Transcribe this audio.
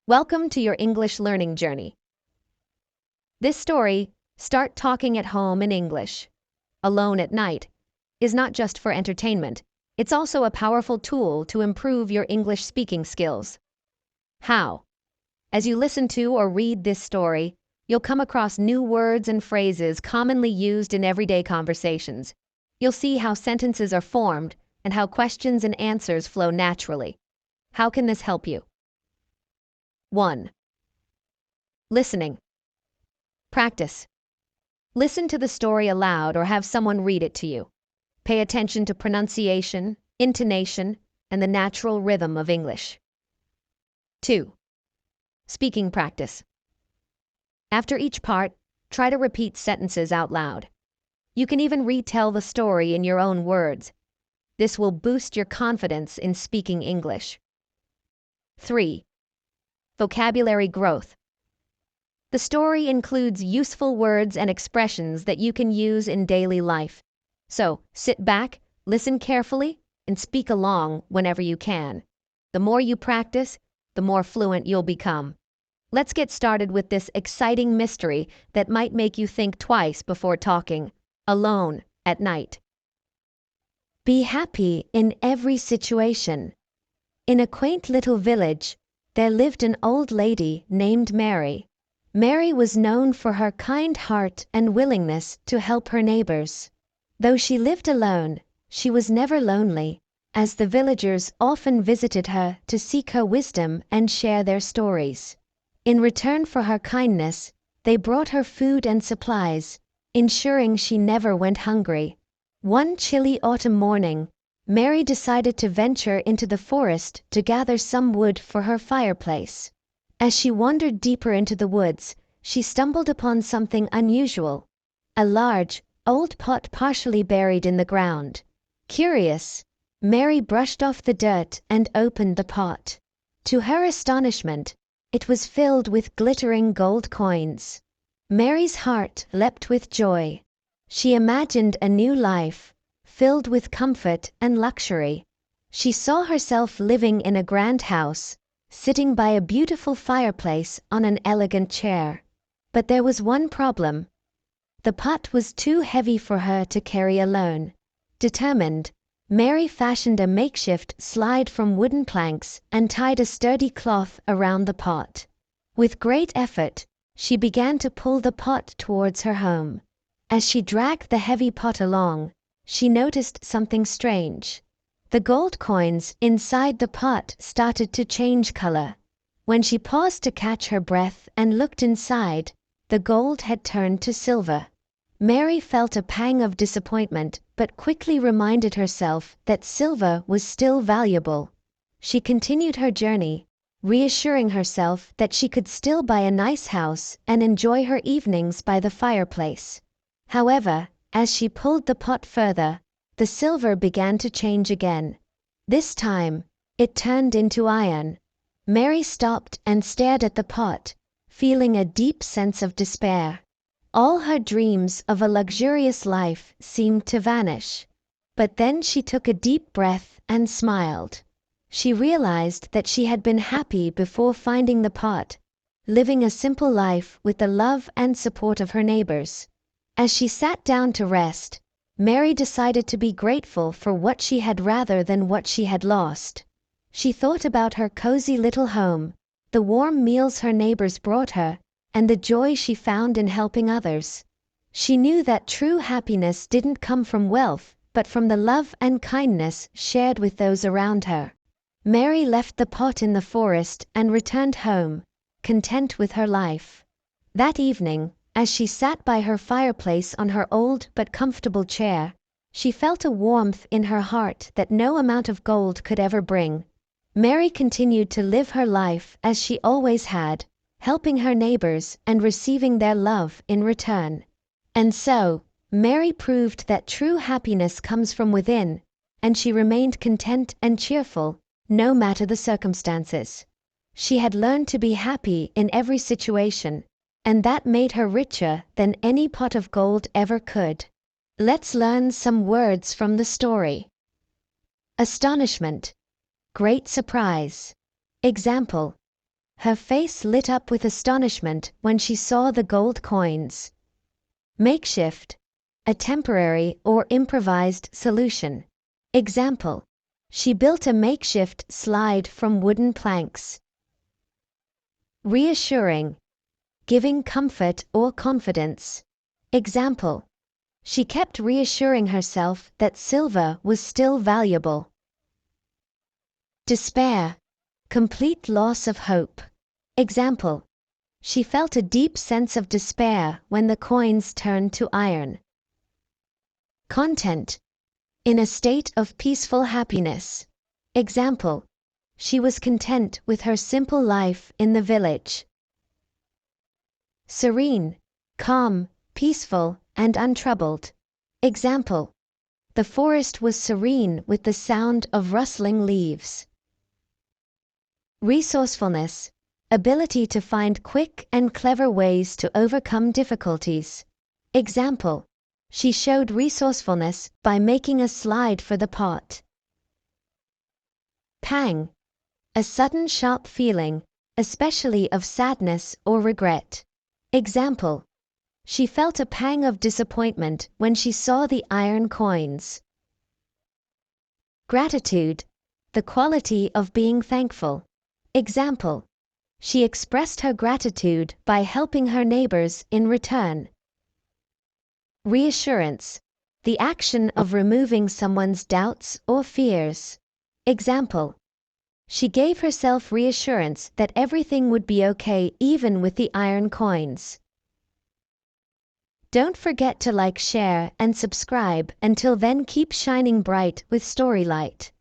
Welcome to your English learning journey. This story, Start Talking at Home in English, Alone at Night, is not just for entertainment, it's also a powerful tool to improve your English speaking skills. How? As you listen to or read this story, you'll come across new words and phrases commonly used in everyday conversations. You'll see how sentences are formed and how questions and answers flow naturally. How can this help you? 1. Listening. Practice. Listen to the story aloud or have someone read it to you. Pay attention to pronunciation, intonation, and the natural rhythm of English. 2. Speaking practice. After each part, try to repeat sentences out loud. You can even retell the story in your own words. This will boost your confidence in speaking English. 3. Vocabulary growth. The story includes useful words and expressions that you can use in daily life. So, sit back, listen carefully, and speak along whenever you can. The more you practice, the more fluent you'll become. Let's get started with this exciting mystery that might make you think twice before talking. Alone at night. Be happy in every situation. In a quaint little village, there lived an old lady named Mary. Mary was known for her kind heart and willingness to help her neighbors. Though she lived alone, she was never lonely, as the villagers often visited her to seek her wisdom and share their stories. In return for her kindness, they brought her food and supplies, ensuring she never went hungry. One chilly autumn morning, Mary decided to venture into the forest to gather some wood for her fireplace. As she wandered deeper into the woods, she stumbled upon something unusual. A large, old pot partially buried in the ground. Curious, Mary brushed off the dirt and opened the pot. To her astonishment, it was filled with glittering gold coins. Mary's heart leapt with joy. She imagined a new life, filled with comfort and luxury. She saw herself living in a grand house, sitting by a beautiful fireplace on an elegant chair. But there was one problem. The pot was too heavy for her to carry alone. Determined, Mary fashioned a makeshift slide from wooden planks and tied a sturdy cloth around the pot. With great effort, she began to pull the pot towards her home. As she dragged the heavy pot along, she noticed something strange. The gold coins inside the pot started to change color. When she paused to catch her breath and looked inside, the gold had turned to silver. Mary felt a pang of disappointment, but quickly reminded herself that silver was still valuable. She continued her journey, reassuring herself that she could still buy a nice house and enjoy her evenings by the fireplace. However, as she pulled the pot further, the silver began to change again. This time, it turned into iron. Mary stopped and stared at the pot, feeling a deep sense of despair. All her dreams of a luxurious life seemed to vanish. But then she took a deep breath and smiled. She realized that she had been happy before finding the pot, living a simple life with the love and support of her neighbors. As she sat down to rest, Mary decided to be grateful for what she had rather than what she had lost. She thought about her cozy little home, the warm meals her neighbors brought her, and the joy she found in helping others. She knew that true happiness didn't come from wealth, but from the love and kindness shared with those around her. Mary left the pot in the forest and returned home, content with her life. That evening, as she sat by her fireplace on her old but comfortable chair, she felt a warmth in her heart that no amount of gold could ever bring. Mary continued to live her life as she always had, helping her neighbors and receiving their love in return. And so, Mary proved that true happiness comes from within, and she remained content and cheerful, no matter the circumstances. She had learned to be happy in every situation, and that made her richer than any pot of gold ever could. Let's learn some words from the story. Astonishment. Great surprise. Example. Her face lit up with astonishment when she saw the gold coins. Makeshift, a temporary or improvised solution. Example: she built a makeshift slide from wooden planks. Reassuring, giving comfort or confidence. Example: she kept reassuring herself that silver was still valuable. Despair, complete loss of hope. Example: she felt a deep sense of despair when the coins turned to iron. Content, in a state of peaceful happiness. Example: she was content with her simple life in the village. Serene, calm, peaceful, and untroubled. Example: the forest was serene with the sound of rustling leaves. Resourcefulness, ability to find quick and clever ways to overcome difficulties. Example: she showed resourcefulness by making a slide for the pot. Pang, a sudden sharp feeling, especially of sadness or regret. Example: she felt a pang of disappointment when she saw the iron coins. Gratitude, the quality of being thankful. Example: she expressed her gratitude by helping her neighbors in return. Reassurance, the action of removing someone's doubts or fears. Example: she gave herself reassurance that everything would be okay even with the iron coins. Don't forget to like, share, and subscribe. Until then, keep shining bright with Storylight.